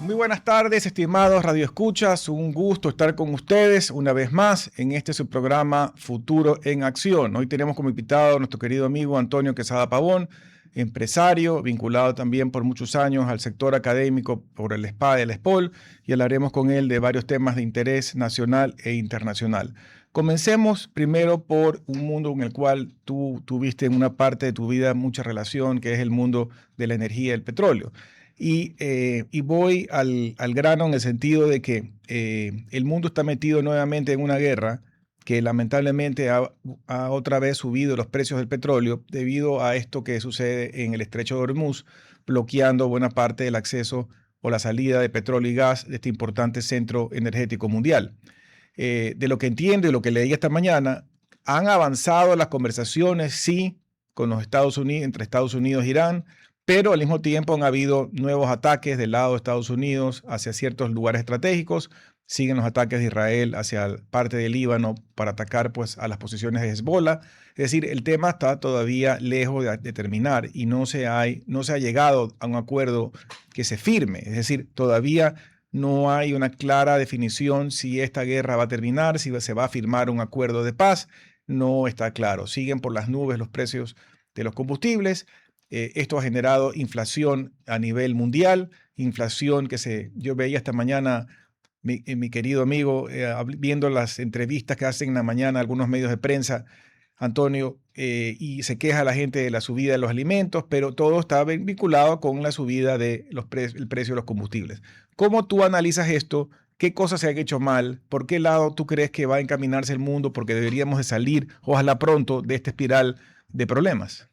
Muy buenas tardes, estimados radioescuchas. Un gusto estar con ustedes una vez más en este su programa Futuro en Acción. Hoy tenemos como invitado a nuestro querido amigo Antonio Quesada Pavón, empresario, vinculado también por muchos años al sector académico por el SPA y el SPOL, y hablaremos con él de varios temas de interés nacional e internacional. Comencemos primero por un mundo en el cual tú tuviste en una parte de tu vida mucha relación, que es el mundo de la energía y el petróleo. Y voy al grano en el sentido de que el mundo está metido nuevamente en una guerra que lamentablemente ha otra vez subido los precios del petróleo debido a esto que sucede en el estrecho de Hormuz, bloqueando buena parte del acceso o la salida de petróleo y gas de este importante centro energético mundial. De lo que entiendo y lo que leí esta mañana, han avanzado las conversaciones, sí, con los Estados Unidos, entre Estados Unidos e Irán, pero al mismo tiempo han habido nuevos ataques del lado de Estados Unidos hacia ciertos lugares estratégicos. Siguen los ataques de Israel hacia parte del Líbano para atacar pues, a las posiciones de Hezbollah. Es decir, el tema está todavía lejos de terminar y no se ha llegado a un acuerdo que se firme. Es decir, todavía no hay una clara definición si esta guerra va a terminar, si se va a firmar un acuerdo de paz. No está claro. Siguen por las nubes los precios de los combustibles. Esto ha generado inflación a nivel mundial, inflación yo veía esta mañana, mi querido amigo, viendo las entrevistas que hacen en la mañana algunos medios de prensa, Antonio, y se queja la gente de la subida de los alimentos, pero todo está vinculado con la subida de el precio de los combustibles. ¿Cómo tú analizas esto? ¿Qué cosas se han hecho mal? ¿Por qué lado tú crees que va a encaminarse el mundo? Porque deberíamos de salir, ojalá pronto, de esta espiral de problemas.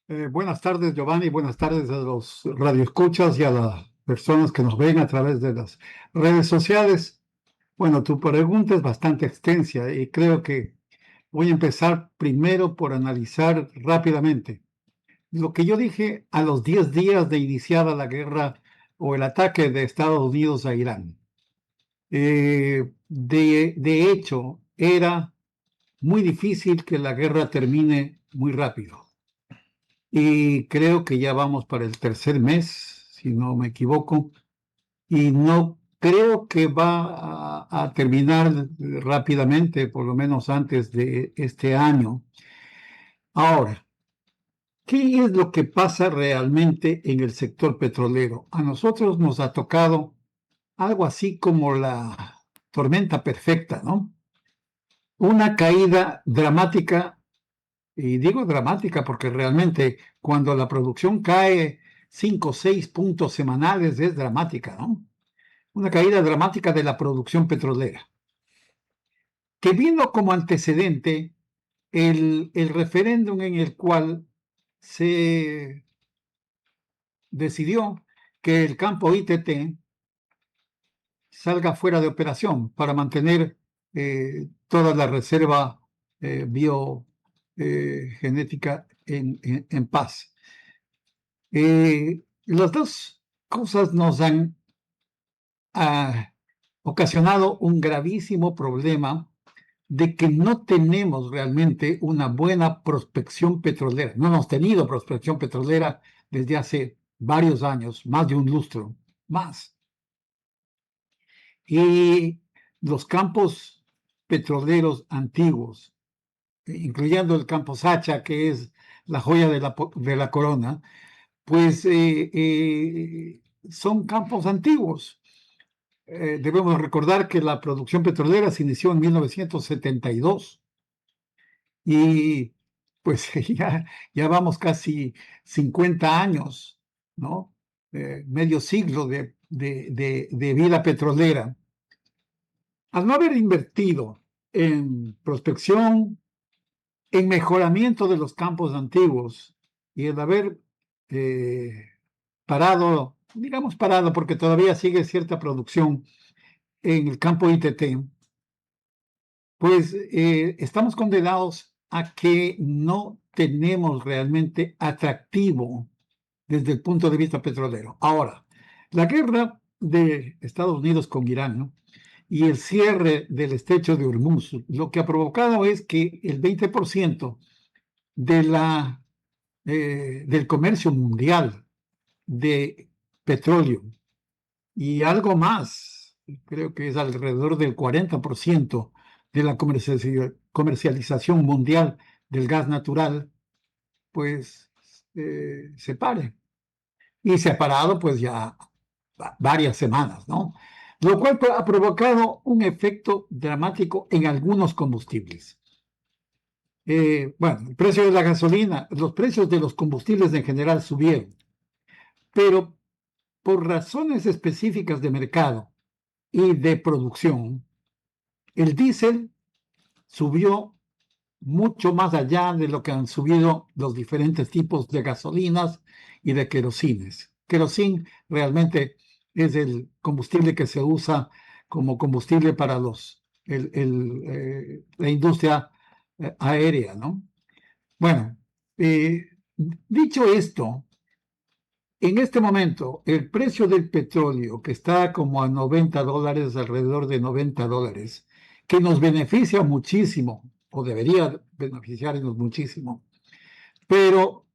Buenas tardes, Giovanni. Buenas tardes a los radioescuchas y a las personas que nos ven a través de las redes sociales. Bueno, tu pregunta es bastante extensa y creo que voy a empezar primero por analizar rápidamente lo que yo dije a los 10 días de iniciada la guerra o el ataque de Estados Unidos a Irán. De hecho, era muy difícil que la guerra termine muy rápido. Y creo que ya vamos para el tercer mes, si no me equivoco, y no creo que va a terminar rápidamente, por lo menos antes de este año. Ahora, ¿qué es lo que pasa realmente en el sector petrolero? A nosotros nos ha tocado algo así como la tormenta perfecta, ¿no? Una caída dramática. Y digo dramática porque realmente cuando la producción cae 5 o 6 puntos semanales es dramática, ¿no? Una caída dramática de la producción petrolera, que vino como antecedente el referéndum en el cual se decidió que el campo ITT salga fuera de operación para mantener toda la reserva biogenética en paz. Las dos cosas nos han ocasionado un gravísimo problema de que no tenemos realmente una buena prospección petrolera. No hemos tenido prospección petrolera desde hace varios años, más de un lustro, más. Y los campos petroleros antiguos, incluyendo el campo Sacha, que es la joya de la corona, pues son campos antiguos. Debemos recordar que la producción petrolera se inició en 1972 y pues ya vamos casi 50 años, ¿no? Medio siglo de vida petrolera. Al no haber invertido en prospección, en mejoramiento de los campos antiguos y el haber parado, digamos parado porque todavía sigue cierta producción en el campo ITT, pues estamos condenados a que no tenemos realmente atractivo desde el punto de vista petrolero. Ahora, la guerra de Estados Unidos con Irán, ¿no? Y el cierre del estrecho de Hormuz, lo que ha provocado es que el 20% de del comercio mundial de petróleo y algo más, creo que es alrededor del 40% de la comercialización mundial del gas natural, pues se pare. Y se ha parado pues ya varias semanas, ¿no? Lo cual ha provocado un efecto dramático en algunos combustibles. Bueno, el precio de la gasolina, los precios de los combustibles en general subieron, pero por razones específicas de mercado y de producción, el diésel subió mucho más allá de lo que han subido los diferentes tipos de gasolinas y de querosines. Querosín realmente es el combustible que se usa como combustible para la industria aérea, ¿no? Bueno, eh, dicho esto, en este momento el precio del petróleo, que está como a $90, alrededor de $90, que nos beneficia muchísimo, o debería beneficiarnos muchísimo, pero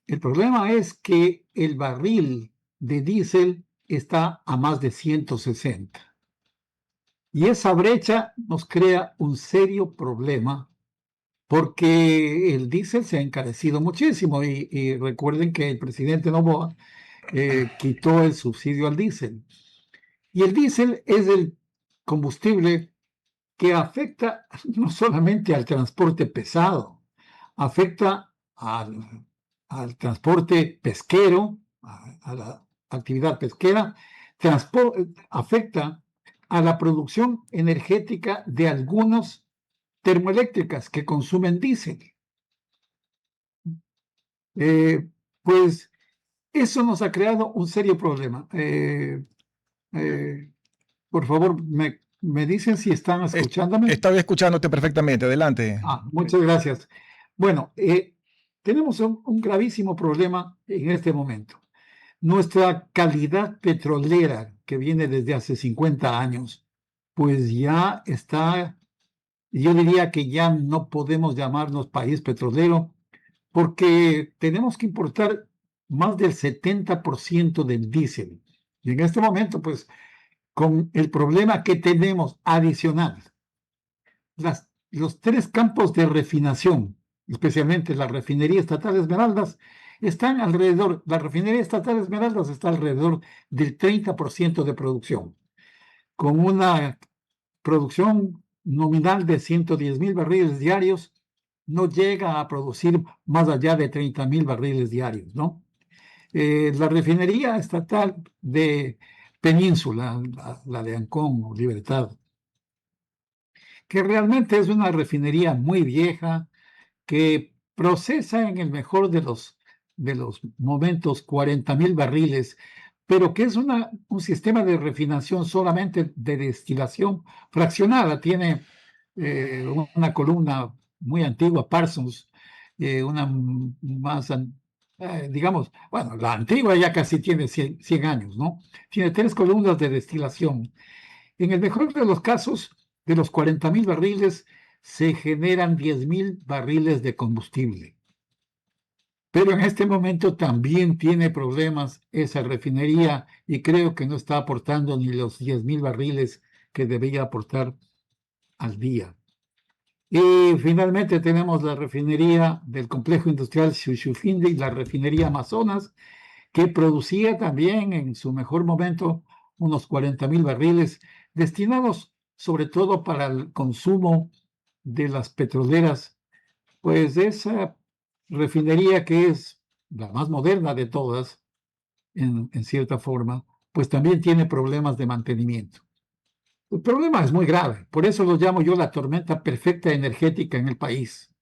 el problema es que el barril de diésel está a más de 160. Y esa brecha nos crea un serio problema porque el diésel se ha encarecido muchísimo y recuerden que el presidente Noboa quitó el subsidio al diésel. Y el diésel es el combustible que afecta no solamente al transporte pesado, afecta al transporte pesquero, a la actividad pesquera, afecta a la producción energética de algunas termoeléctricas que consumen diésel. Eh, pues eso nos ha creado un serio problema. Por favor, me dicen si están escuchándome. Estaba escuchándote perfectamente. Adelante. Muchas gracias. Bueno, tenemos un gravísimo problema en este momento. Nuestra calidad petrolera, que viene desde hace 50 años, pues ya está, yo diría que ya no podemos llamarnos país petrolero, porque tenemos que importar más del 70% del diésel. Y en este momento, pues, con el problema que tenemos adicional, los tres campos de refinación, especialmente la refinería estatal Esmeraldas, están alrededor, la refinería estatal Esmeraldas está alrededor del 30% de producción, con una producción nominal de 110,000 barriles diarios, no llega a producir más allá de 30,000 barriles diarios, ¿no? La refinería estatal de Península, la de Ancón o Libertad, que realmente es una refinería muy vieja, que procesa en el mejor de los momentos 40,000 barriles, pero que es un sistema de refinación solamente de destilación fraccionada. Tiene una columna muy antigua, Parsons, una más, digamos, bueno, la antigua ya casi tiene 100 años, ¿no? Tiene tres columnas de destilación. En el mejor de los casos, de los 40,000 barriles, se generan 10,000 barriles de combustible. Pero en este momento también tiene problemas esa refinería y creo que no está aportando ni los 10,000 barriles que debía aportar al día. Y finalmente tenemos la refinería del complejo industrial Shushufindi y la refinería Amazonas, que producía también en su mejor momento unos 40,000 barriles, destinados sobre todo para el consumo de las petroleras, pues esa refinería que es la más moderna de todas, en cierta forma, pues también tiene problemas de mantenimiento. El problema es muy grave, por eso lo llamo yo la tormenta perfecta energética en el país,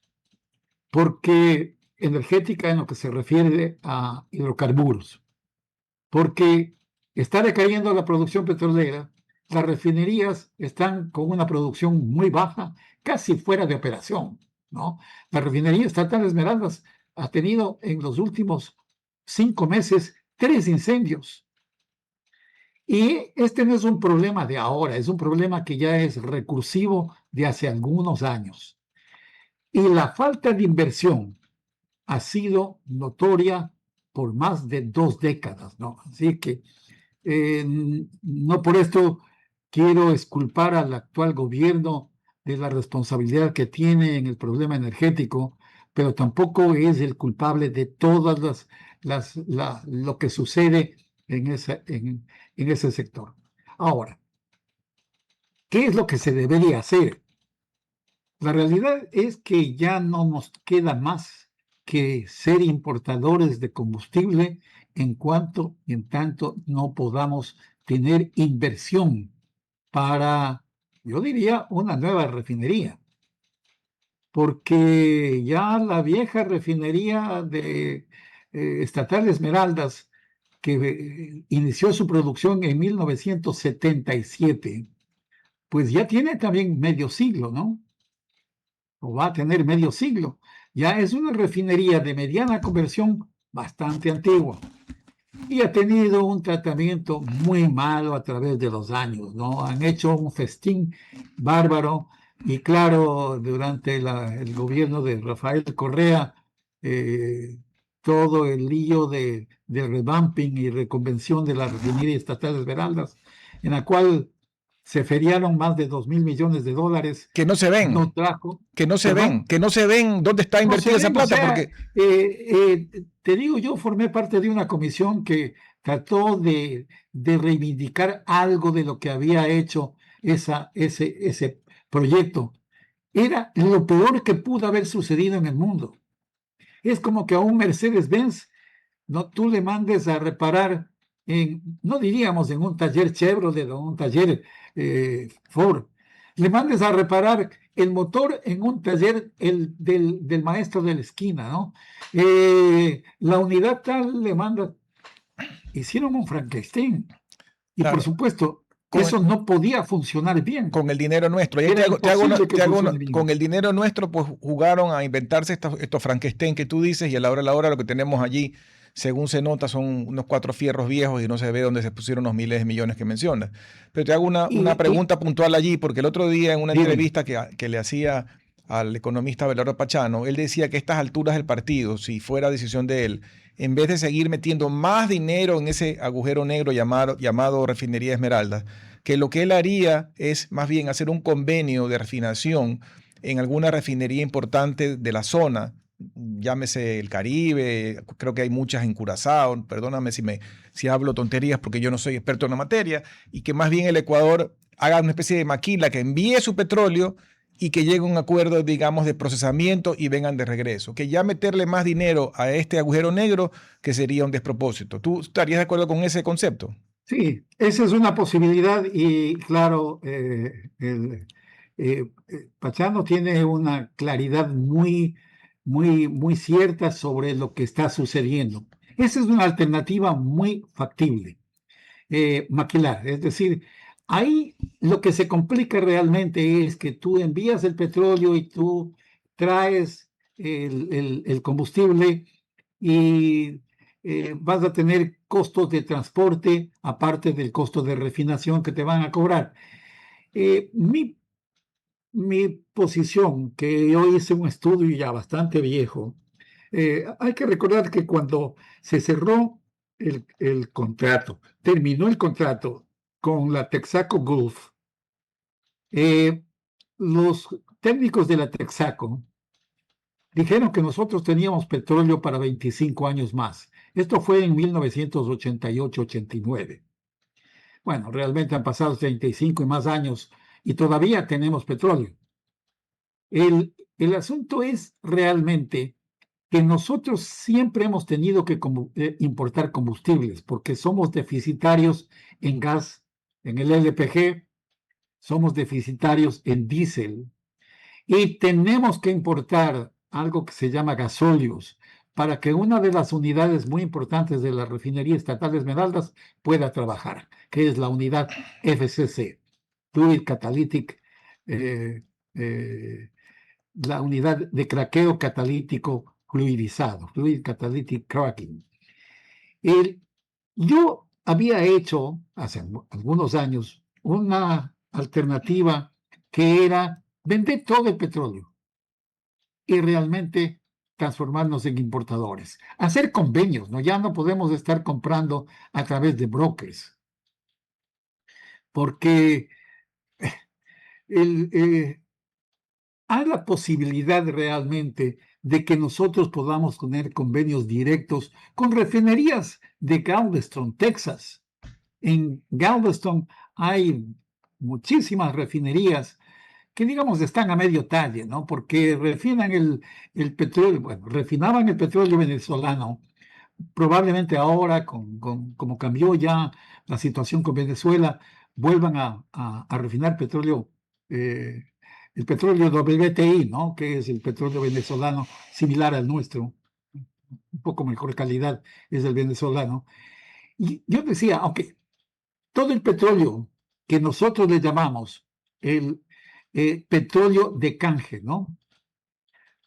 porque energética en lo que se refiere a hidrocarburos, porque está decayendo la producción petrolera, las refinerías están con una producción muy baja, casi fuera de operación, ¿no? La refinería estatal Esmeraldas ha tenido en los últimos 5 meses 3 incendios. Y este no es un problema de ahora, es un problema que ya es recursivo de hace algunos años. Y la falta de inversión ha sido notoria por más de 2 décadas, ¿no? Así que No por esto quiero exculpar al actual gobierno de la responsabilidad que tiene en el problema energético, pero tampoco es el culpable de todas lo que sucede en ese sector. Ahora, ¿qué es lo que se debería hacer? La realidad es que ya no nos queda más que ser importadores de combustible en cuanto y en tanto no podamos tener inversión para, yo diría, una nueva refinería, porque ya la vieja refinería de Estatal Esmeraldas, que inició su producción en 1977, pues ya tiene también medio siglo, ¿no? O va a tener medio siglo. Ya es una refinería de mediana conversión bastante antigua y ha tenido un tratamiento muy malo a través de los años, ¿no? Han hecho un festín bárbaro y claro, durante el gobierno de Rafael Correa, eh, todo el lío de revamping y reconvención de la refinería estatal de Esmeraldas, en la cual se feriaron más de $2.000 millones, Que no se ven, no trajo, que no se ven, perdón, que no se ven dónde está no se invertida esa ven, o plata, sea, porque te digo, yo formé parte de una comisión que trató de reivindicar algo de lo que había hecho ese proyecto. Era lo peor que pudo haber sucedido en el mundo. Es como que a un Mercedes-Benz no, tú le mandes a reparar no diríamos en un taller Chevrolet o un taller Ford, le mandes a reparar el motor en un taller del maestro de la esquina, ¿no? La unidad tal le manda, hicieron un Frankenstein y por claro, supuesto, con, eso no podía funcionar bien, con el dinero nuestro. Y ahí era imposible que funcione con bien. el dinero nuestro, pues jugaron a inventarse estos Frankenstein que tú dices, y a la hora lo que tenemos allí, según se nota, son unos cuatro fierros viejos y no se ve dónde se pusieron los miles de millones que mencionas. Pero te hago una Y pregunta puntual allí, porque el otro día en una dime, entrevista que le hacía al economista Belardo Pachano, él decía que a estas alturas del partido, si fuera decisión de él, en vez de seguir metiendo más dinero en ese agujero negro llamado Refinería Esmeralda, que lo que él haría es más bien hacer un convenio de refinación en alguna refinería importante de la zona, llámese el Caribe, creo que hay muchas en Curazao, perdóname si hablo tonterías porque yo no soy experto en la materia, y que más bien el Ecuador haga una especie de maquila que envíe su petróleo y que llegue a un acuerdo, digamos, de procesamiento y vengan de regreso. Que ya meterle más dinero a este agujero negro que sería un despropósito. ¿Tú estarías de acuerdo con ese concepto? sí, esa es una posibilidad y claro, Pachano tiene una claridad muy cierta sobre lo que está sucediendo. Esa es una alternativa muy factible, maquilar. Es decir, ahí lo que se complica realmente es que tú envías el petróleo y tú traes el combustible y vas a tener costos de transporte aparte del costo de refinación que te van a cobrar. Eh, mi, mi posición, que yo hice un estudio ya bastante viejo, hay que recordar que cuando se cerró el contrato, terminó el contrato con la Texaco Gulf, eh, los técnicos de la Texaco dijeron que nosotros teníamos petróleo para 25 años más. Esto fue en 1988-89. Bueno, realmente han pasado 35 y más años y todavía tenemos petróleo. El asunto es realmente que nosotros siempre hemos tenido que importar combustibles porque somos deficitarios en gas, en el LPG, somos deficitarios en diésel y tenemos que importar algo que se llama gasóleos para que una de las unidades muy importantes de la refinería estatal de Esmeraldas pueda trabajar, que es la unidad FCC, Fluid Catalytic, eh, eh, la unidad de craqueo catalítico fluidizado, Fluid Catalytic Cracking. El, yo había hecho hace algunos años una alternativa que era vender todo el petróleo y realmente transformarnos en importadores. Hacer convenios, ¿no? Ya no podemos estar comprando a través de brokers. porque el, hay la posibilidad realmente de que nosotros podamos tener convenios directos con refinerías de Galveston, Texas. En Galveston hay muchísimas refinerías que, digamos, están a medio talle, ¿no? Porque refinan el petróleo, bueno, refinaban el petróleo venezolano. Probablemente ahora, como cambió ya la situación con Venezuela, vuelvan a refinar petróleo, eh, el petróleo WTI, ¿no? Que es el petróleo venezolano similar al nuestro, un poco mejor calidad es el venezolano. Y yo decía, aunque todo el petróleo que nosotros le llamamos el petróleo de canje, ¿no?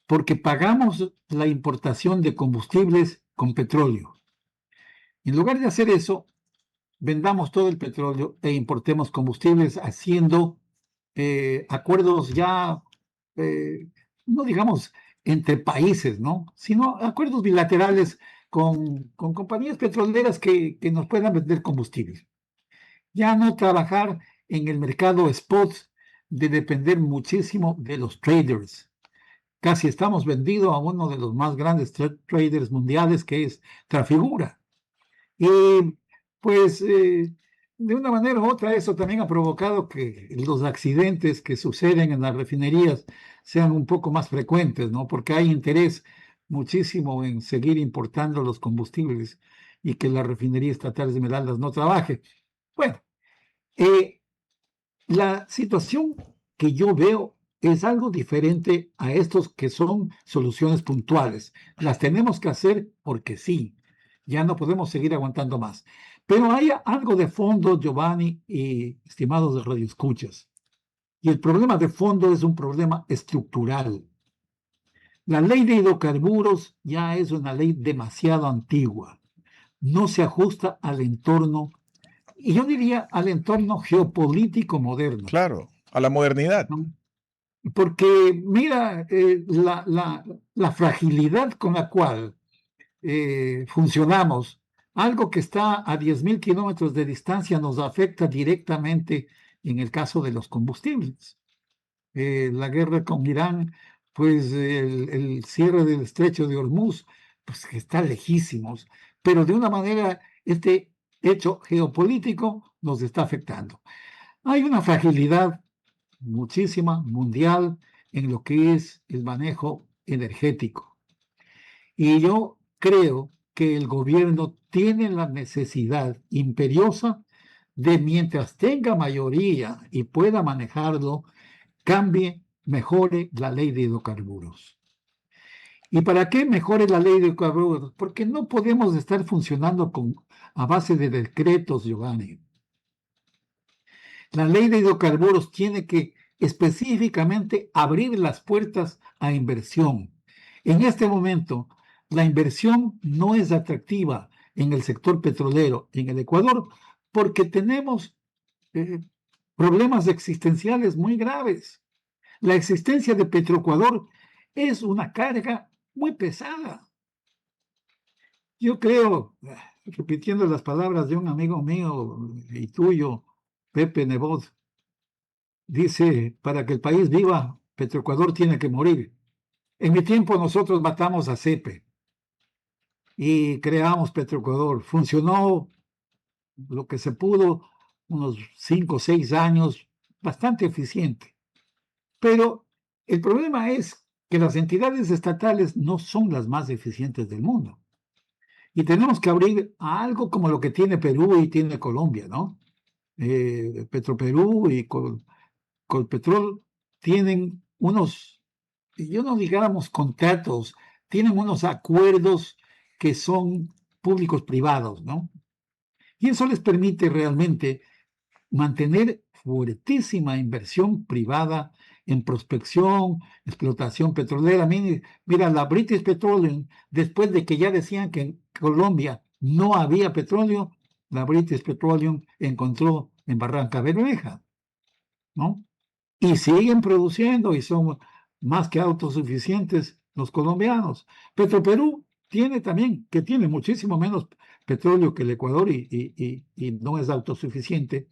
Porque pagamos la importación de combustibles con petróleo. En lugar de hacer eso, vendamos todo el petróleo e importemos combustibles haciendo acuerdos ya, no digamos entre países, ¿no? Sino acuerdos bilaterales con compañías petroleras que nos puedan vender combustibles. Ya no trabajar en el mercado spot de depender muchísimo de los traders. Casi estamos vendidos a uno de los más grandes traders mundiales, que es Trafigura. Y pues de una manera u otra eso también ha provocado que los accidentes que suceden en las refinerías sean un poco más frecuentes, ¿no? Porque hay interés muchísimo en seguir importando los combustibles y que la refinería estatal de Esmeraldas no trabaje. Bueno, eh, la situación que yo veo es algo diferente a estos que son soluciones puntuales. Las tenemos que hacer porque sí, ya no podemos seguir aguantando más. Pero hay algo de fondo, Giovanni y estimados de Radio Escuchas. Y el problema de fondo es un problema estructural. La ley de hidrocarburos ya es una ley demasiado antigua. No se ajusta al entorno, y yo diría al entorno geopolítico moderno. Claro, a la modernidad. ¿No? Porque mira la fragilidad con la cual funcionamos. Algo que está a 10.000 kilómetros de distancia nos afecta directamente en el caso de los combustibles. La guerra con Irán, pues el cierre del estrecho de Hormuz, pues que está lejísimos, pero de una manera este hecho geopolítico nos está afectando. Hay una fragilidad muchísima mundial en lo que es el manejo energético. Y yo creo que el gobierno tiene la necesidad imperiosa de, mientras tenga mayoría y pueda manejarlo, cambie, mejore la ley de hidrocarburos. ¿Y para qué mejore la ley de hidrocarburos? Porque no podemos estar funcionando a base de decretos, Giovanni. La ley de hidrocarburos tiene que específicamente abrir las puertas a inversión. En este momento, la inversión no es atractiva en el sector petrolero en el Ecuador porque tenemos problemas existenciales muy graves. La existencia de Petroecuador es una carga muy pesada. Yo creo, repitiendo las palabras de un amigo mío y tuyo, Pepe Nebot, dice, para que el país viva, Petroecuador tiene que morir. En mi tiempo nosotros matamos a CEPE y creamos Petroecuador. Funcionó lo que se pudo, unos 5 o 6 años, bastante eficiente. Pero el problema es que las entidades estatales no son las más eficientes del mundo. Y tenemos que abrir a algo como lo que tiene Perú y tiene Colombia, ¿no? Petroperú y Colpetrol tienen unos, yo no digamos contratos, tienen unos acuerdos que son públicos privados, ¿no? Y eso les permite realmente mantener fuertísima inversión privada en prospección, explotación petrolera. Mira, la British Petroleum, después de que ya decían que en Colombia no había petróleo, la British Petroleum encontró en Barranca Bermeja, ¿no? Y siguen produciendo y son más que autosuficientes los colombianos. Petroperú tiene también, que tiene muchísimo menos petróleo que el Ecuador y no es autosuficiente,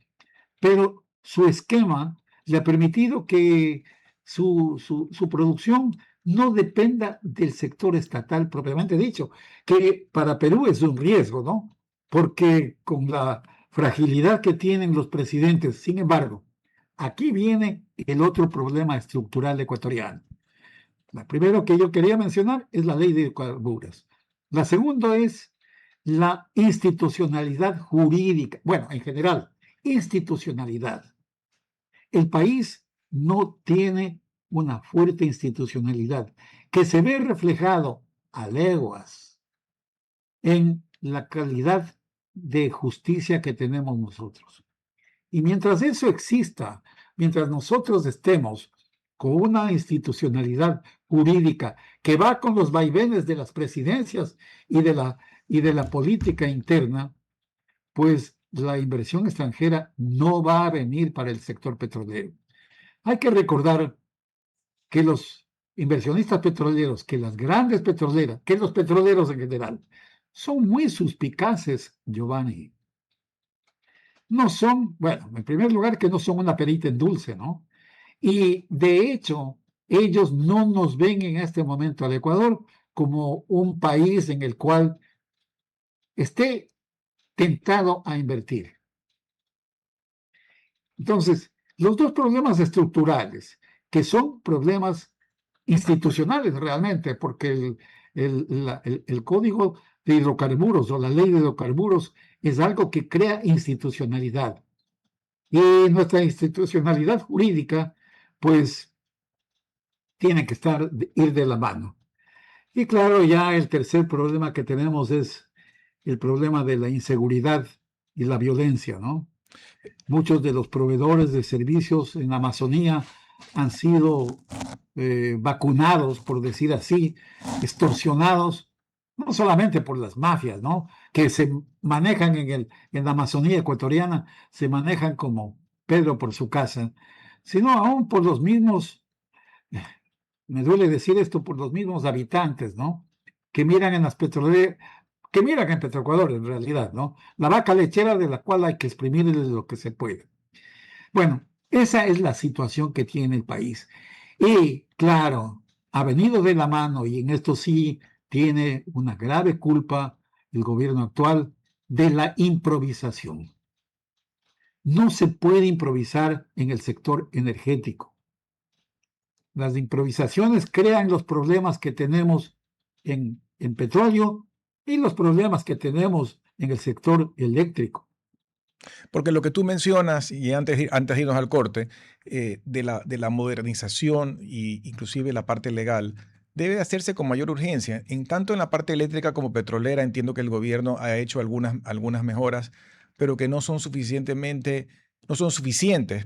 pero su esquema le ha permitido que su producción no dependa del sector estatal propiamente dicho, que para Perú es un riesgo, ¿no? Porque con la fragilidad que tienen los presidentes, sin embargo, aquí viene el otro problema estructural ecuatoriano. La primero que yo quería mencionar es la ley de hidrocarburos. La segunda es la institucionalidad jurídica. Bueno, en general, institucionalidad. El país no tiene una fuerte institucionalidad que se ve reflejado a leguas en la calidad de justicia que tenemos nosotros. Y mientras eso exista, mientras nosotros estemos con una institucionalidad jurídica que va con los vaivenes de las presidencias y de la política interna, pues la inversión extranjera no va a venir para el sector petrolero. Hay que recordar que los inversionistas petroleros, que las grandes petroleras, que los petroleros en general, son muy suspicaces, Giovanni. No son, bueno, en primer lugar, que no son una perita en dulce, ¿no? Y de hecho, ellos no nos ven en este momento al Ecuador como un país en el cual esté tentado a invertir. Entonces, los dos problemas estructurales, que son problemas institucionales realmente, porque el código de hidrocarburos o la ley de hidrocarburos es algo que crea institucionalidad. Y nuestra institucionalidad jurídica, pues, tiene que ir de la mano. Y claro, ya el tercer problema que tenemos es el problema de la inseguridad y la violencia, ¿no? Muchos de los proveedores de servicios en Amazonía han sido vacunados, por decir así, extorsionados, no solamente por las mafias, ¿no? Que se manejan en la Amazonía ecuatoriana, se manejan como Pedro por su casa, sino aún por los mismos, me duele decir esto, por los mismos habitantes, ¿no? Que miran en las petroleras, que miran en Petroecuador en realidad, ¿no? La vaca lechera de la cual hay que exprimirle lo que se puede. Bueno, esa es la situación que tiene el país. Y claro, ha venido de la mano, y en esto sí tiene una grave culpa el gobierno actual, de la improvisación. No se puede improvisar en el sector energético. Las improvisaciones crean los problemas que tenemos en petróleo y los problemas que tenemos en el sector eléctrico. Porque lo que tú mencionas, y antes de irnos al corte, de la modernización e inclusive la parte legal, debe hacerse con mayor urgencia. En tanto en la parte eléctrica como petrolera, entiendo que el gobierno ha hecho algunas mejoras, pero que no son suficientes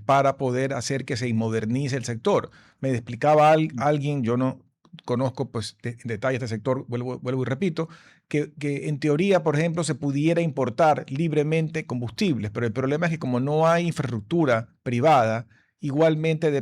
para poder hacer que se modernice el sector. Me explicaba alguien, yo no conozco pues, en detalle este sector, vuelvo y repito, que en teoría, por ejemplo, se pudiera importar libremente combustibles, pero el problema es que como no hay infraestructura privada, igualmente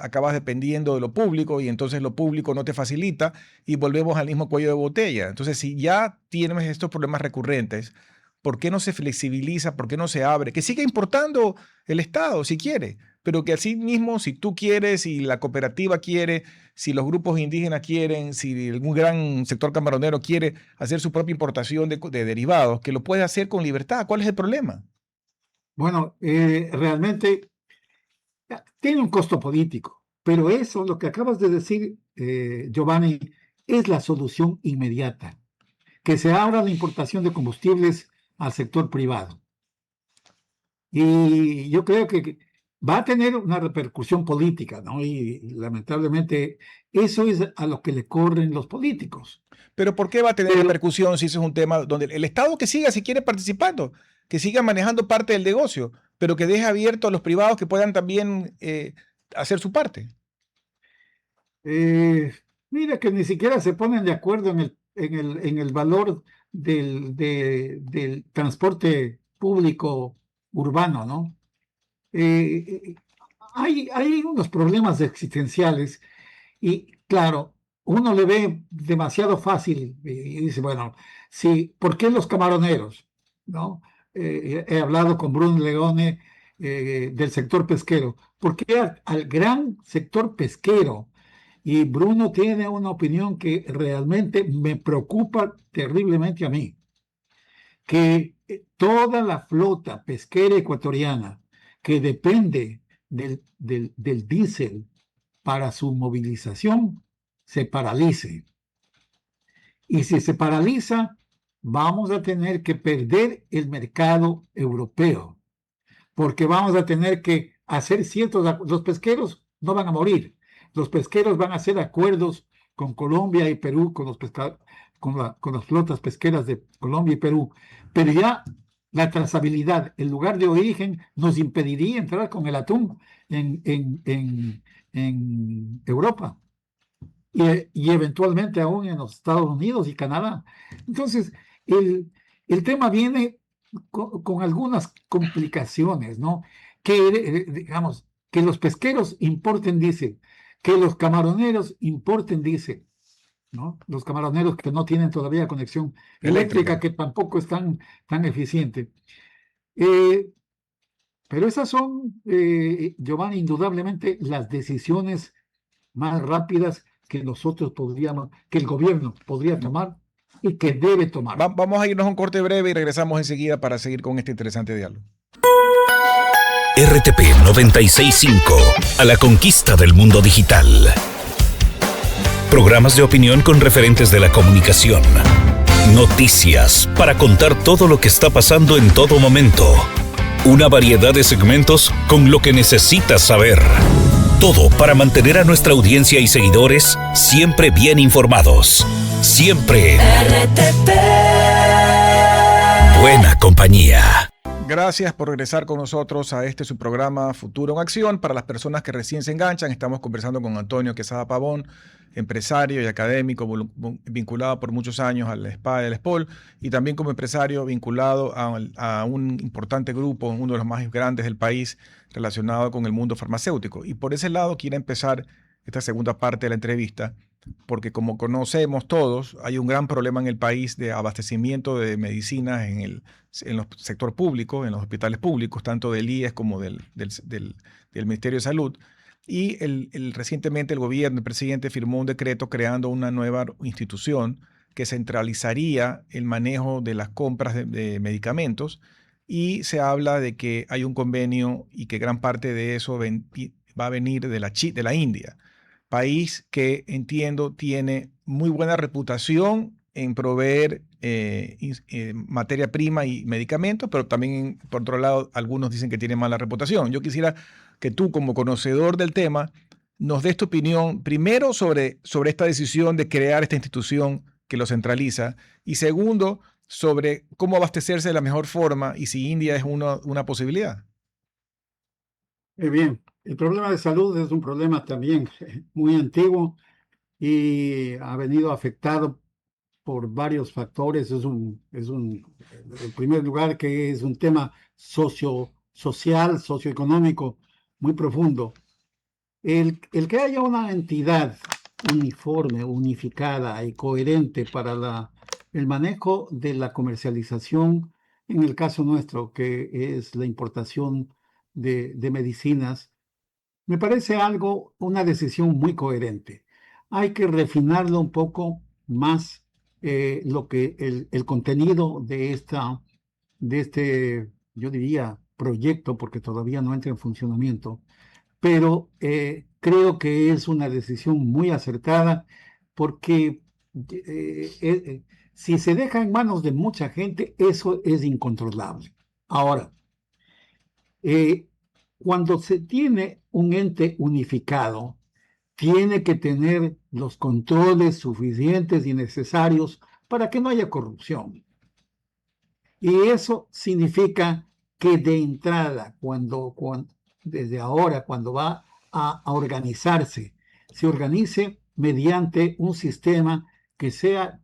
acabas dependiendo de lo público y entonces lo público no te facilita y volvemos al mismo cuello de botella. Entonces, si ya tienes estos problemas recurrentes, ¿por qué no se flexibiliza? ¿Por qué no se abre? Que siga importando el Estado si quiere, pero que así mismo, si tú quieres, si la cooperativa quiere, si los grupos indígenas quieren, si algún gran sector camaronero quiere hacer su propia importación de derivados, que lo puede hacer con libertad. ¿Cuál es el problema? Bueno, realmente tiene un costo político, pero eso, lo que acabas de decir, Giovanni, es la solución inmediata, que se abra la importación de combustibles al sector privado. Y yo creo que va a tener una repercusión política, ¿no? Y lamentablemente eso es a lo que le corren los políticos. Pero ¿por qué va a tener Pero repercusión si eso es un tema donde el Estado que siga si quiere participando, que siga manejando parte del negocio, pero que deje abierto a los privados que puedan también hacer su parte? mira que ni siquiera se ponen de acuerdo en el valor del transporte público urbano, ¿no? Eh, hay unos problemas existenciales y claro, uno le ve demasiado fácil y dice, bueno, sí, ¿por qué los camaroneros? ¿No? He hablado con Bruno Leone del sector pesquero. Porque al gran sector pesquero, y Bruno tiene una opinión que realmente me preocupa terriblemente a mí, que toda la flota pesquera ecuatoriana que depende del diésel para su movilización, se paralice. Y si se paraliza, vamos a tener que perder el mercado europeo, porque vamos a tener que hacer los pesqueros no van a morir, los pesqueros van a hacer acuerdos con Colombia y Perú, con las flotas pesqueras de Colombia y Perú, pero ya la trazabilidad, el lugar de origen, nos impediría entrar con el atún en Europa y eventualmente aún en los Estados Unidos y Canadá. Entonces, el tema viene con algunas complicaciones, ¿no? Que, digamos, que los pesqueros importen diésel, que los camaroneros importen diésel, ¿no? Los camaroneros que no tienen todavía conexión eléctrica, Eléctrica. que tampoco es tan eficiente. Eh, pero esas son, Giovanni, indudablemente las decisiones más rápidas que nosotros podríamos, que el gobierno podría tomar y que debe tomar. Vamos a irnos a un corte breve y regresamos enseguida para seguir con este interesante diálogo. RTP 965, a la conquista del mundo digital. Programas de opinión con referentes de la comunicación. Noticias para contar todo lo que está pasando en todo momento. Una variedad de segmentos con lo que necesitas saber. Todo para mantener a nuestra audiencia y seguidores siempre bien informados. Siempre RTP. Buena compañía. Gracias por regresar con nosotros a su programa Futuro en Acción. Para las personas que recién se enganchan, estamos conversando con Antonio Quesada Pavón, empresario y académico vinculado por muchos años al SPA y al SPOL, y también como empresario vinculado a un importante grupo, uno de los más grandes del país, relacionado con el mundo farmacéutico. Y por ese lado quiero empezar esta segunda parte de la entrevista, porque como conocemos todos, hay un gran problema en el país de abastecimiento de medicinas en el sector público, en los hospitales públicos, tanto del IES como del Ministerio de Salud. Y recientemente el gobierno, el presidente, firmó un decreto creando una nueva institución que centralizaría el manejo de las compras de medicamentos, y se habla de que hay un convenio y que gran parte de eso va a venir de la India, país que entiendo tiene muy buena reputación en proveer materia prima y medicamentos, pero también, por otro lado, algunos dicen que tiene mala reputación. Yo quisiera que tú, como conocedor del tema, nos des tu opinión, primero sobre esta decisión de crear esta institución que lo centraliza, y segundo, sobre cómo abastecerse de la mejor forma y si India es una posibilidad. Bien, el problema de salud es un problema también muy antiguo y ha venido afectado por varios factores. En primer lugar, que es un tema social, socioeconómico muy profundo. El que haya una entidad uniforme, unificada y coherente para el manejo de la comercialización, en el caso nuestro, que es la importación de medicinas, me parece una decisión muy coherente. Hay que refinarlo un poco más, el contenido de este, yo diría, proyecto, porque todavía no entra en funcionamiento, pero creo que es una decisión muy acertada porque si se deja en manos de mucha gente, eso es incontrolable. Ahora, eh, cuando se tiene un ente unificado, tiene que tener los controles suficientes y necesarios para que no haya corrupción. Y eso significa que de entrada, desde ahora, cuando va a organizarse, se organice mediante un sistema que sea,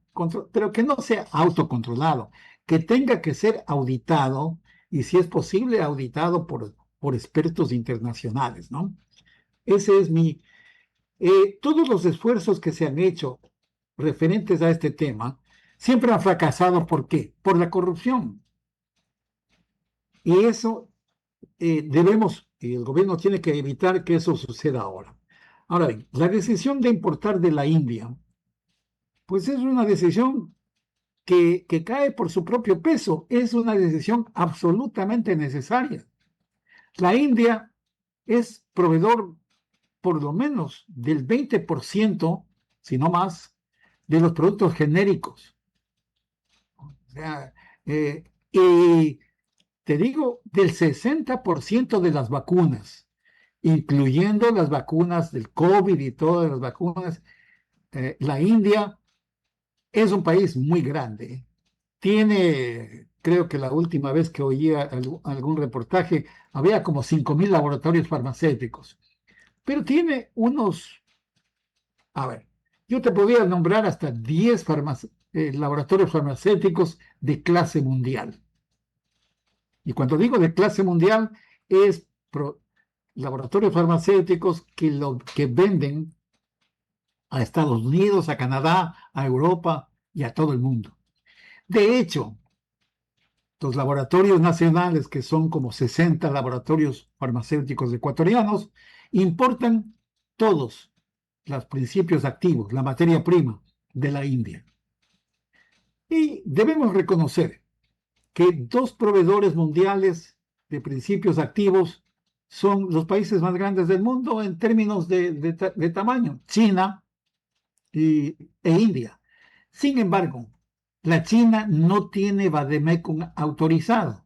pero que no sea autocontrolado, que tenga que ser auditado y, si es posible, auditado por expertos internacionales, ¿no? Ese es todos los esfuerzos que se han hecho referentes a este tema siempre han fracasado. ¿Por qué? Por la corrupción. Y eso debemos, y el gobierno tiene que evitar que eso suceda ahora. Ahora bien, la decisión de importar de la India, pues es una decisión que cae por su propio peso, es una decisión absolutamente necesaria. La India es proveedor por lo menos del 20%, si no más, de los productos genéricos. O sea, y te digo, del 60% de las vacunas, incluyendo las vacunas del COVID y todas las vacunas, la India es un país muy grande. Tiene, creo que la última vez que oía algún reportaje, había como 5.000 laboratorios farmacéuticos. Pero tiene unos, a ver, yo te podría nombrar hasta 10 laboratorios farmacéuticos de clase mundial. Y cuando digo de clase mundial, es laboratorios farmacéuticos que venden a Estados Unidos, a Canadá, a Europa y a todo el mundo. De hecho, los laboratorios nacionales, que son como 60 laboratorios farmacéuticos ecuatorianos, importan todos los principios activos, la materia prima de la India. Y debemos reconocer que dos proveedores mundiales de principios activos son los países más grandes del mundo en términos de tamaño, China e India. Sin embargo, la China no tiene vademecum autorizado.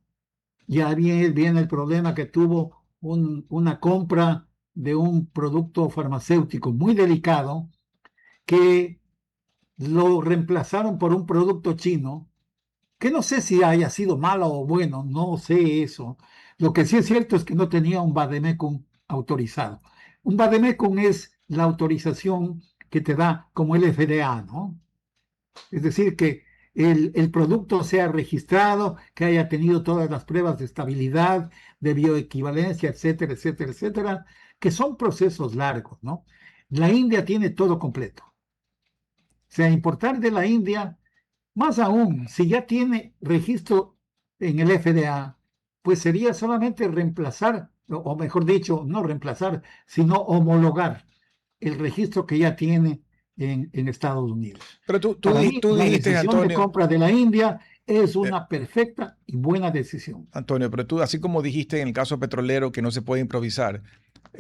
Ya viene el problema que tuvo una compra de un producto farmacéutico muy delicado que lo reemplazaron por un producto chino, que no sé si haya sido malo o bueno, no sé eso. Lo que sí es cierto es que no tenía un vademecum autorizado. Un vademecum es la autorización que te da como el FDA, ¿no? Es decir, que el producto sea registrado, que haya tenido todas las pruebas de estabilidad, de bioequivalencia, etcétera, etcétera, etcétera, que son procesos largos, ¿no? La India tiene todo completo. O sea, importar de la India, más aún, si ya tiene registro en el FDA, pues sería solamente reemplazar, o mejor dicho, no reemplazar, sino homologar el registro que ya tiene en Estados Unidos. Pero tú Para mí, la dijiste, decisión de Antonio, compra de la India es una perfecta y buena decisión. Antonio, pero tú, así como dijiste en el caso petrolero que no se puede improvisar,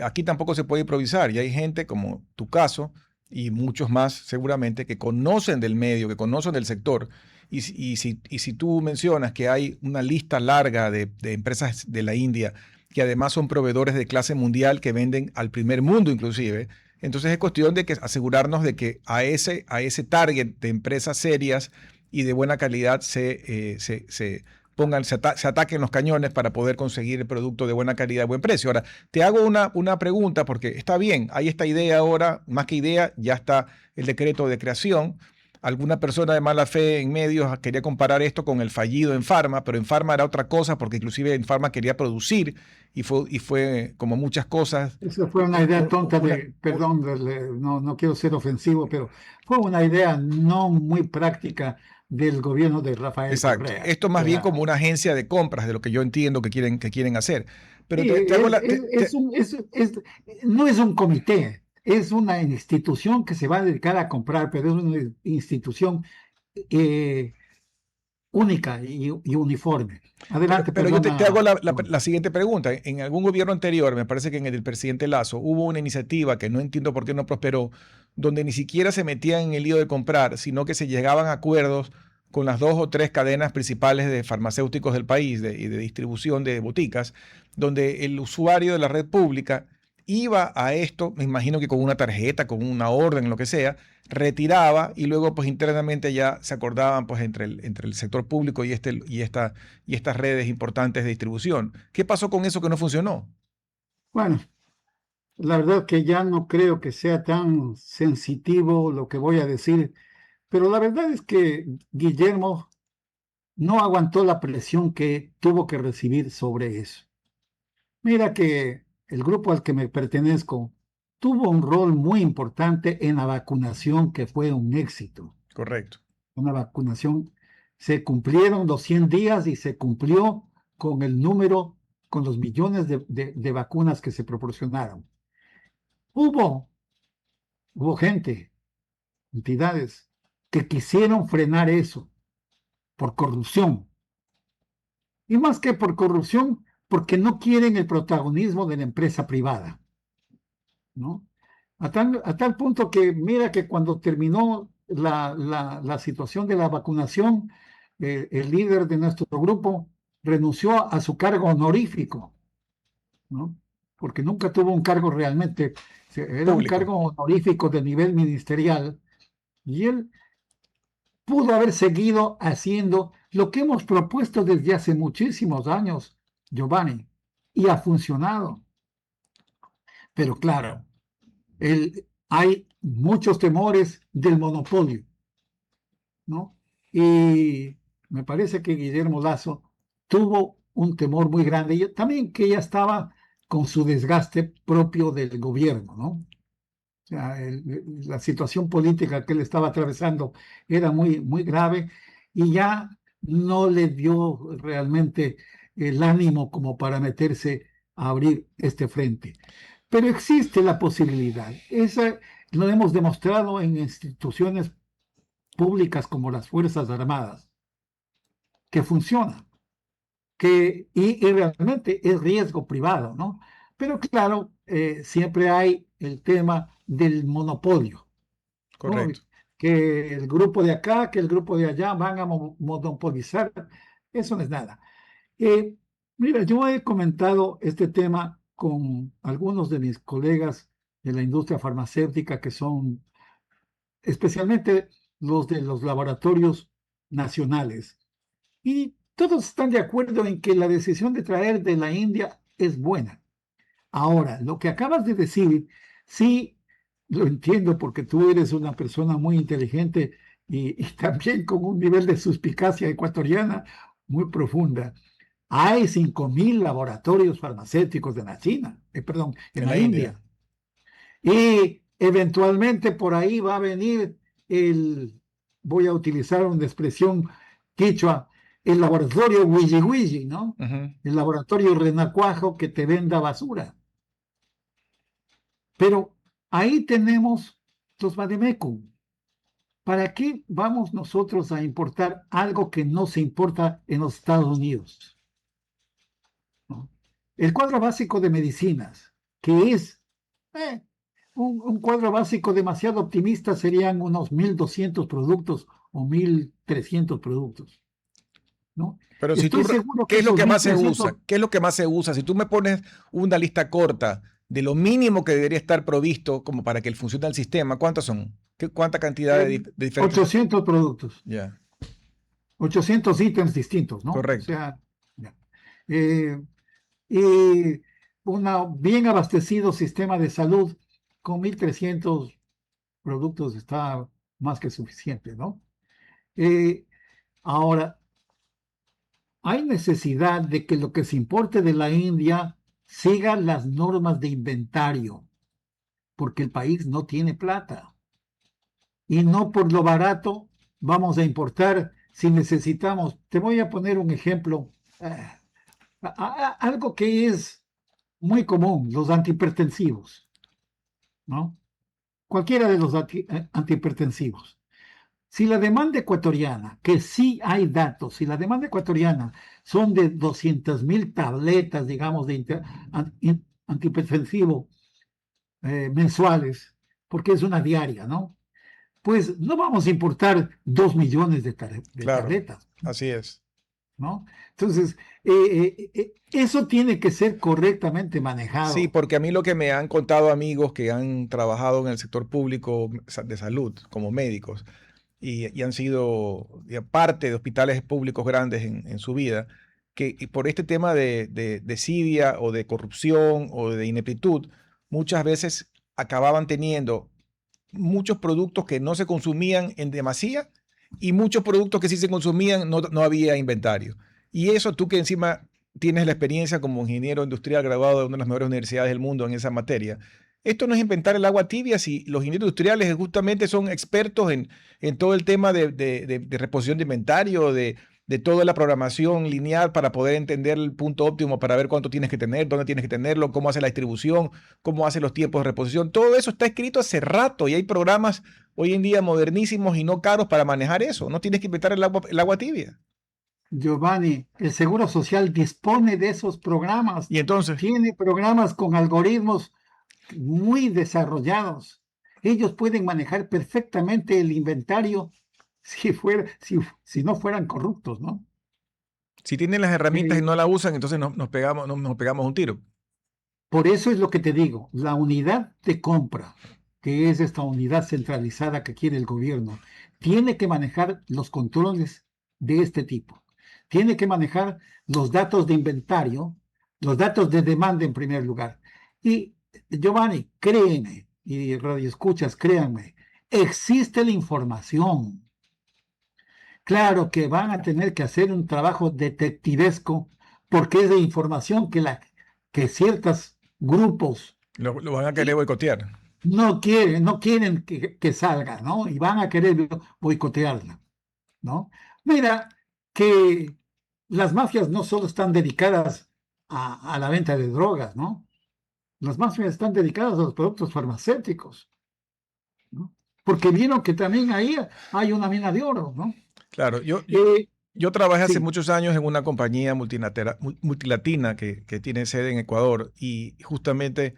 aquí tampoco se puede improvisar y hay gente como tu caso y muchos más seguramente que conocen del medio, que conocen del sector y si tú mencionas que hay una lista larga de empresas de la India que además son proveedores de clase mundial que venden al primer mundo inclusive, entonces es cuestión de que asegurarnos de que a ese target de empresas serias y de buena calidad se ataquen los cañones para poder conseguir el producto de buena calidad y buen precio. Ahora, te hago una pregunta porque está bien, hay esta idea ahora, más que idea, ya está el decreto de creación. Alguna persona de mala fe en medios quería comparar esto con el fallido en Pharma, pero en Pharma era otra cosa porque inclusive en Pharma quería producir y fue como muchas cosas. Esa fue una idea tonta perdón, no quiero ser ofensivo, pero fue una idea no muy práctica del gobierno de Rafael Exacto. Correa. Esto más O bien sea, como una agencia de compras, de lo que yo entiendo que quieren hacer. Pero sí, te hago la. no es un comité, es una institución que se va a dedicar a comprar, pero es una institución eh, única y uniforme. Adelante, Pero yo te perdona. hago la siguiente pregunta. En algún gobierno anterior, me parece que en el del presidente Lazo, hubo una iniciativa que no entiendo por qué no prosperó, donde ni siquiera se metían en el lío de comprar, sino que se llegaban a acuerdos con las 2 o 3 cadenas principales de farmacéuticos del país y de distribución de boticas, donde el usuario de la red pública iba a esto, me imagino que con una tarjeta, con una orden, lo que sea, retiraba y luego pues internamente ya se acordaban pues entre el sector público y estas redes importantes de distribución. ¿Qué pasó con eso que no funcionó? Bueno, la verdad que ya no creo que sea tan sensitivo lo que voy a decir, pero la verdad es que Guillermo no aguantó la presión que tuvo que recibir sobre eso. Mira que el grupo al que me pertenezco tuvo un rol muy importante en la vacunación, que fue un éxito. Correcto. Una vacunación, se cumplieron los 100 días y se cumplió con el número con los millones de vacunas que se proporcionaron. Hubo gente, entidades, que quisieron frenar eso por corrupción. Y más que por corrupción, porque no quieren el protagonismo de la empresa privada, ¿no? A tal punto que, mira que cuando terminó la situación de la vacunación, el líder de nuestro grupo renunció a su cargo honorífico, ¿no? Porque nunca tuvo un cargo realmente, era un cargo honorífico de nivel ministerial, y él pudo haber seguido haciendo lo que hemos propuesto desde hace muchísimos años, Giovanni, y ha funcionado. Pero claro, hay muchos temores del monopolio, ¿no? Y me parece que Guillermo Lasso tuvo un temor muy grande, y también que ya estaba con su desgaste propio del gobierno, ¿no? O sea, la situación política que él estaba atravesando era muy, muy grave, y ya no le dio realmente el ánimo como para meterse a abrir este frente. Pero existe la posibilidad. Esa lo hemos demostrado en instituciones públicas como las Fuerzas Armadas, que funciona, y realmente es riesgo privado, ¿no? Pero claro, siempre hay el tema del monopolio, ¿no? Correcto. Que el grupo de acá, que el grupo de allá van a monopolizar. Eso no es nada. Mira, yo he comentado este tema con algunos de mis colegas de la industria farmacéutica, que son especialmente los de los laboratorios nacionales. Y todos están de acuerdo en que la decisión de traer de la India es buena. Ahora, lo que acabas de decir, sí lo entiendo, porque tú eres una persona muy inteligente y también con un nivel de suspicacia ecuatoriana muy profunda. Hay 5.000 laboratorios farmacéuticos en la China, perdón, en la India. Y eventualmente por ahí va a venir voy a utilizar una expresión quichua, el laboratorio Wiji, ¿no? El laboratorio renacuajo que te venda basura. Pero ahí tenemos los vademecum. ¿Para qué vamos nosotros a importar algo que no se importa en los Estados Unidos? ¿No? El cuadro básico de medicinas, que es un cuadro básico demasiado optimista, serían unos 1.200 productos o 1.300 productos, ¿no? Pero si tú, ¿qué es lo que más se usa? ¿Qué es lo que más se usa? Si tú me pones una lista corta de lo mínimo que debería estar provisto como para que funcione el sistema, ¿cuántos son? ¿Cuánta cantidad de diferentes? 800 productos. Ya. 800 ítems distintos, ¿no? Correcto. O sea, y un bien abastecido sistema de salud con 1.300 productos está más que suficiente, ¿no? Ahora, hay necesidad de que lo que se importe de la India siga las normas de inventario, porque el país no tiene plata. Y no por lo barato vamos a importar si necesitamos. Te voy a poner un ejemplo, algo que es muy común, los antihipertensivos, ¿no? Cualquiera de los antihipertensivos. Si la demanda ecuatoriana, que sí hay datos, si la demanda ecuatoriana son de 200.000 tabletas, digamos, de antihipertensivo mensuales, porque es una diaria, ¿no? Pues no vamos a importar 2 millones de tabletas. Así es. ¿No? Entonces, eso tiene que ser correctamente manejado. Sí, porque a mí lo que me han contado amigos que han trabajado en el sector público de salud como médicos y han sido parte de hospitales públicos grandes en su vida, que por este tema de desidia o de corrupción o de ineptitud, muchas veces acababan teniendo muchos productos que no se consumían en demasía y muchos productos que sí se consumían no había inventario. Y eso tú que encima tienes la experiencia como ingeniero industrial graduado de una de las mejores universidades del mundo en esa materia, esto no es inventar el agua tibia, si los ingenieros industriales justamente son expertos en todo el tema de reposición de inventario, de de toda la programación lineal para poder entender el punto óptimo, para ver cuánto tienes que tener, dónde tienes que tenerlo, cómo hace la distribución, cómo hace los tiempos de reposición. Todo eso está escrito hace rato y hay programas hoy en día modernísimos y no caros para manejar eso. No tienes que inventar el agua tibia. Giovanni, el Seguro Social dispone de esos programas. Y entonces, Tiene programas con algoritmos muy desarrollados. Ellos pueden manejar perfectamente el inventario si no fueran corruptos, ¿no? si tienen las herramientas y no la usan, entonces nos pegamos un tiro. Por eso es lo que te digo, la unidad de compra, que es esta unidad centralizada que quiere el gobierno, tiene que manejar los controles de este tipo. Tiene que manejar los datos de inventario, los datos de demanda en primer lugar. Y Giovanni, créeme, y radioescuchas, créanme, existe la información. Claro que van a tener que hacer un trabajo detectivesco porque es de información que ciertos grupos Lo van a querer boicotear. no quieren que salga, ¿no? Y van a querer boicotearla, ¿no? Mira que las mafias no solo están dedicadas a la venta de drogas, ¿no? Las mafias están dedicadas a los productos farmacéuticos, ¿no? Porque vieron que también ahí hay una mina de oro, ¿no? Claro, yo trabajé hace sí. muchos años en una compañía multilatina que tiene sede en Ecuador y justamente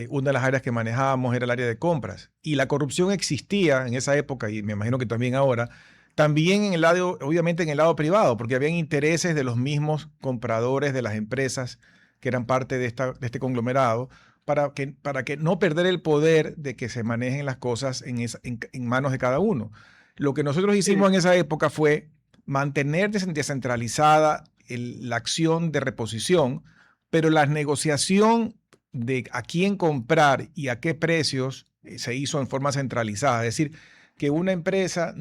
una de las áreas que manejábamos era el área de compras. Y la corrupción existía en esa época y me imagino que también ahora, también en el lado, obviamente en el lado privado, porque habían intereses de los mismos compradores de las empresas que eran parte de este conglomerado para que no perder el poder de que se manejen las cosas en manos de cada uno. Lo que nosotros hicimos en esa época fue mantener descentralizada la acción de reposición, pero la negociación de a quién comprar y a qué precios se hizo en forma centralizada. Es decir, que una empresa,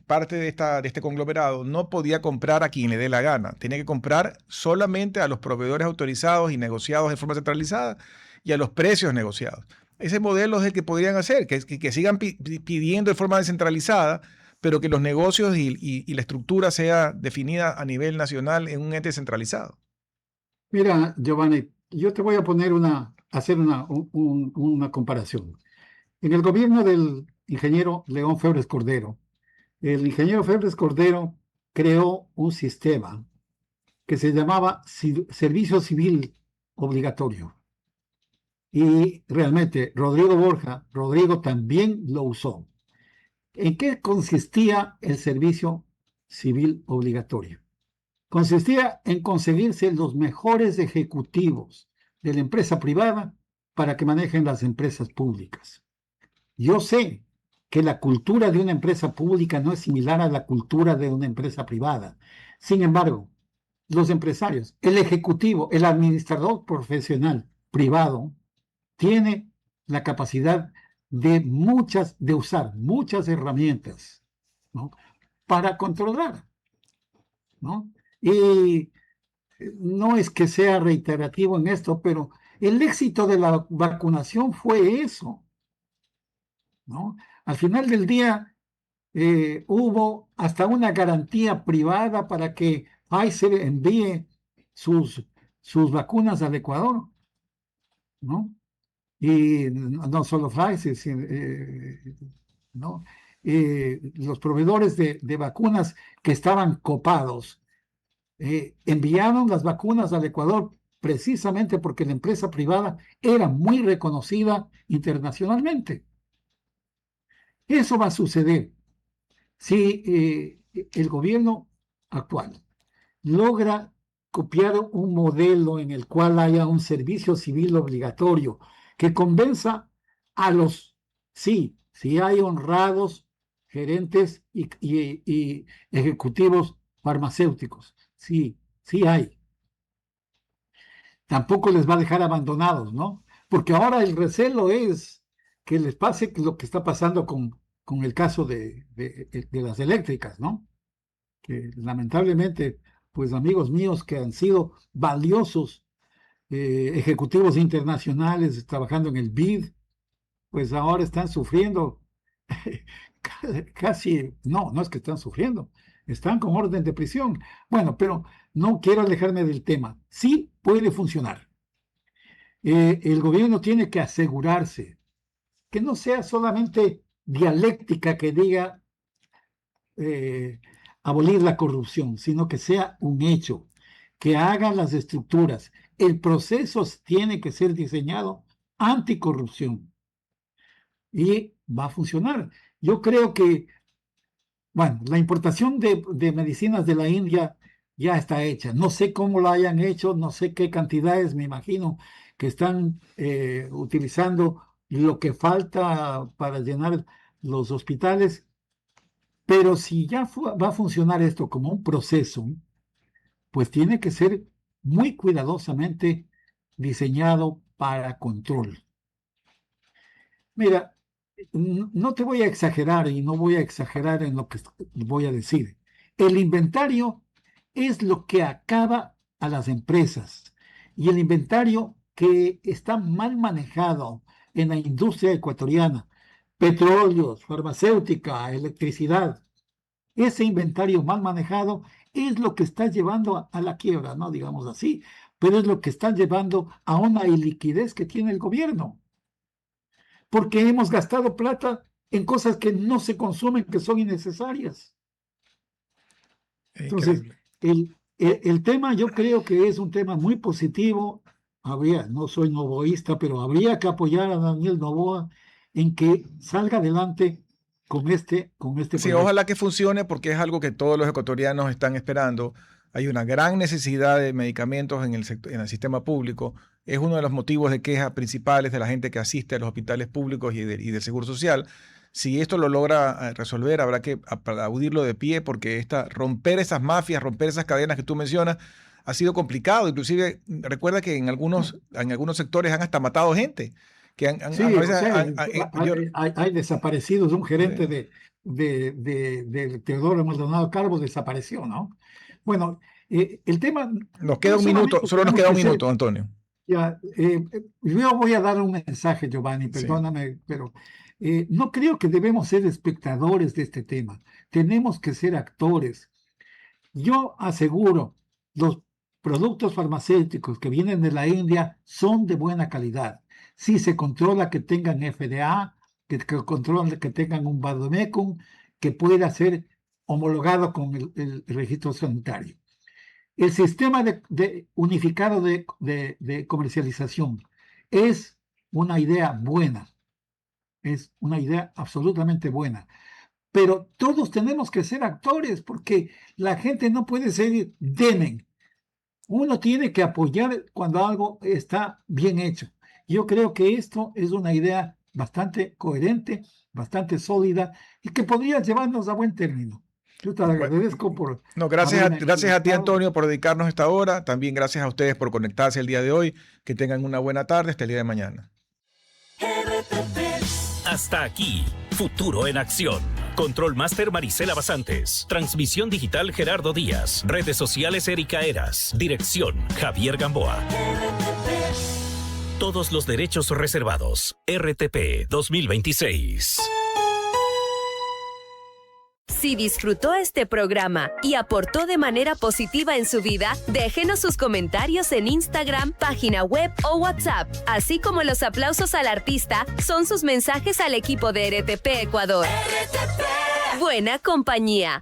parte de este conglomerado, no podía comprar a quien le dé la gana. Tenía que comprar solamente a los proveedores autorizados y negociados de forma centralizada y a los precios negociados. Ese modelo es el que podrían hacer, que sigan pidiendo de forma descentralizada, pero que los negocios y la estructura sea definida a nivel nacional en un ente centralizado. Mira, Giovanni, yo te voy a hacer una comparación. En el gobierno del ingeniero León Febres Cordero, el ingeniero Febres Cordero creó un sistema que se llamaba Servicio Civil Obligatorio. Y realmente Rodrigo también lo usó. ¿En qué consistía el servicio civil obligatorio? Consistía en conseguirse los mejores ejecutivos de la empresa privada para que manejen las empresas públicas. Yo sé que la cultura de una empresa pública no es similar a la cultura de una empresa privada. Sin embargo, los empresarios, el ejecutivo, el administrador profesional privado, tiene la capacidad de usar muchas herramientas, ¿no?, para controlar, ¿no? Y no es que sea reiterativo en esto, pero el éxito de la vacunación fue eso, ¿no? Al final del día hubo hasta una garantía privada para que Pfizer envíe sus vacunas al Ecuador, ¿no? Y no solo Pfizer, ¿no? Los proveedores de vacunas que estaban copados enviaron las vacunas al Ecuador precisamente porque la empresa privada era muy reconocida internacionalmente. Eso va a suceder si el gobierno actual logra copiar un modelo en el cual haya un servicio civil obligatorio que convenza a sí hay honrados gerentes y ejecutivos farmacéuticos, sí hay. Tampoco les va a dejar abandonados, ¿no? Porque ahora el recelo es que les pase lo que está pasando con el caso de las eléctricas, ¿no? Que lamentablemente, pues amigos míos que han sido valiosos ejecutivos internacionales trabajando en el BID, pues ahora están sufriendo casi, no es que están sufriendo, Están con orden de prisión. Bueno, pero no quiero alejarme del tema. Sí puede funcionar. El gobierno tiene que asegurarse que no sea solamente dialéctica que diga abolir la corrupción, sino que sea un hecho, que haga las estructuras. El proceso tiene que ser diseñado anticorrupción y va a funcionar. Yo creo que, bueno, la importación de medicinas de la India ya está hecha. No sé cómo la hayan hecho, no sé qué cantidades, me imagino que están utilizando lo que falta para llenar los hospitales. Pero si ya va a funcionar esto como un proceso, pues tiene que ser muy cuidadosamente diseñado para control. Mira, no te voy a exagerar y no voy a exagerar en lo que voy a decir. El inventario es lo que acaba a las empresas y el inventario que está mal manejado en la industria ecuatoriana, petróleos, farmacéutica, electricidad, ese inventario mal manejado es lo que está llevando a la quiebra, ¿no? Digamos así, pero es lo que está llevando a una iliquidez que tiene el gobierno. Porque hemos gastado plata en cosas que no se consumen, que son innecesarias. Entonces, el tema yo creo que es un tema muy positivo. No soy novoísta, pero habría que apoyar a Daniel Noboa en que salga adelante con este Sí, proyecto. ojalá que funcione porque es algo que todos los ecuatorianos están esperando. Hay una gran necesidad de medicamentos en el sistema público. Es uno de los motivos de queja principales de la gente que asiste a los hospitales públicos y del Seguro Social. Si esto lo logra resolver, habrá que aplaudirlo de pie porque romper esas mafias, romper esas cadenas que tú mencionas, ha sido complicado. Inclusive, recuerda que en algunos sectores han hasta matado gente. Sí, hay desaparecidos. Un gerente de Teodoro Maldonado Calvo desapareció, ¿no? Bueno, el tema... Nos queda un minuto, solo nos queda un minuto, Antonio. Ya, yo voy a dar un mensaje, Giovanni, perdóname, pero no creo que debemos ser espectadores de este tema. Tenemos que ser actores. Yo aseguro, los productos farmacéuticos que vienen de la India son de buena calidad. Si se controla que tengan FDA, que controla que tengan un Vademecum, que pueda ser homologado con el registro sanitario. El sistema unificado de comercialización es una idea buena, es una idea absolutamente buena, pero todos tenemos que ser actores porque la gente no puede ser demen. Uno tiene que apoyar cuando algo está bien hecho. Yo creo que esto es una idea bastante coherente, bastante sólida y que podría llevarnos a buen término. Yo te agradezco por... No, gracias a ti, Antonio, por dedicarnos esta hora. También gracias a ustedes por conectarse el día de hoy. Que tengan una buena tarde hasta el día de mañana. Hasta aquí, Futuro en Acción. Control Master Marisela Basantes. Transmisión digital Gerardo Díaz. Redes sociales Erika Eras. Dirección Javier Gamboa. Todos los derechos reservados. RTP 2026. Si disfrutó este programa y aportó de manera positiva en su vida, déjenos sus comentarios en Instagram, página web o WhatsApp, así como los aplausos al artista son sus mensajes al equipo de RTP Ecuador. RTP. Buena compañía.